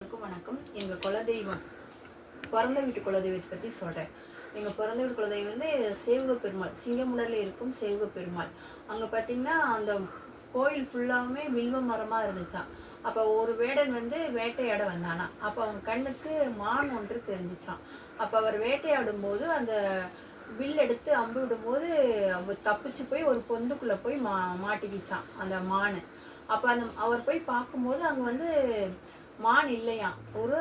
வணக்கம். எங்கள் குலதெய்வம் பிறந்த வீட்டு குலதெய்வத்தை பற்றி சொல்கிறேன். எங்கள் பிறந்த வீட்டு குலதெய்வம் வந்து சேவுக பெருமாள், சிங்கமுடரில் இருக்கும் சேவுக பெருமாள். அங்கே பார்த்தீங்கன்னா அந்த கோயில் ஃபுல்லாகவுமே வில்வ மரமாக இருந்துச்சான். அப்போ ஒரு வேடன் வந்து வேட்டையாட வந்தானா. அப்போ அவங்க கண்ணுக்கு மான் ஒன்று தெரிஞ்சிச்சான். அப்போ அவர் வேட்டையாடும் போது அந்த வில் எடுத்து அம்பு விடும்போது அவர் தப்பிச்சு போய் ஒரு பொந்துக்குள்ளே போய் மாட்டிக்கிச்சான் அந்த மான். அப்போ அவர் போய் பார்க்கும்போது அங்கே வந்து மான் இல்லையாம், ஒரு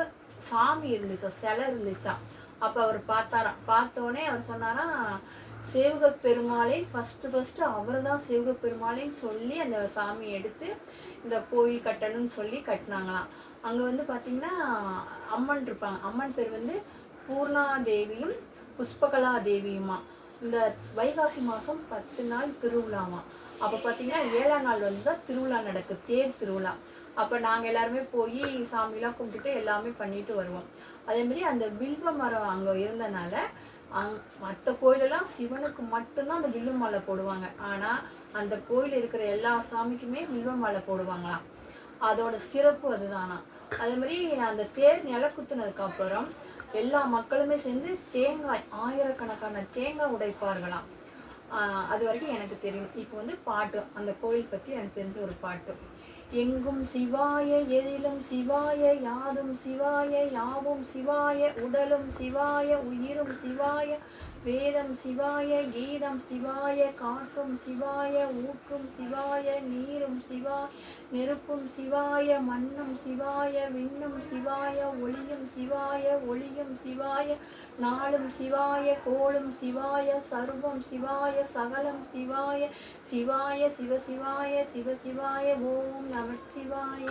சாமி இருந்துச்சா, சிலை இருந்துச்சாம். அப்போ அவர் பார்த்தாராம். பார்த்தோன்னே அவர் சொன்னாராம், சேவுக பெருமாளை ஃபஸ்ட்டு அவர் தான் சேவுக பெருமாளைன்னு சொல்லி அந்த சாமியை எடுத்து இந்த கோயில் கட்டணும்னு சொல்லி கட்டினாங்களாம். அங்கே வந்து பார்த்திங்கன்னா அம்மன் இருப்பாங்க. அம்மன் பேர் வந்து பூர்ணா தேவியும் புஷ்பகலா தேவியுமா. இந்த வைகாசி மாதம் 10 நாள் திருவிழாவாம். அப்போ பார்த்தீங்கன்னா 7ஆம் நாள் வந்து தான் திருவிழா நடக்குது, தேர் திருவிழா. அப்போ நாங்கள் எல்லாருமே போய் சாமிலாம் கும்பிட்டுட்டு எல்லாமே பண்ணிட்டு வருவோம். அதேமாரி அந்த வில்வ மரம் அங்கே இருந்தனால மற்ற கோயிலெல்லாம் சிவனுக்கு மட்டும்தான் அந்த வில்வ மாலை போடுவாங்க. ஆனால் அந்த கோயில் இருக்கிற எல்லா சாமிக்குமே வில்வ மாலை போடுவாங்களாம். அதோட சிறப்பு அதுதானா. அதேமாதிரி அந்த தேர் நிலக்குத்துனதுக்கு அப்புறம் எல்லா மக்களுமே சேர்ந்து தேங்காய், ஆயிரக்கணக்கான தேங்காய் உடைப்பார்களாம். அது வரைக்கும் எனக்கு தெரியும். இப்போ வந்து பாட்டு, அந்த கோயில் பற்றி எனக்கு தெரிஞ்ச ஒரு பாட்டு. எங்கும் சிவாய, எதிலும் சிவாய, யாதும் சிவாய, யாவும் சிவாய, உடலும் சிவாய, உயிரும் சிவாய, வேதம் சிவாய, கீதம் சிவாய, காற்றும் சிவாய, ஊற்றும் சிவாய, நீரும் சிவாய, நெருப்பும் சிவாய, மண்ணும் சிவாய, விண்ணும் சிவாய, ஒளியும் சிவாய, ஒளியும் சிவாய, நாளும் சிவாய, கோளும் சிவாய, சர்வம் சிவாய, சகலம் சிவாய, சிவாய சிவசிவாய, சிவசிவாய, ஓம் நமச்சிவாய.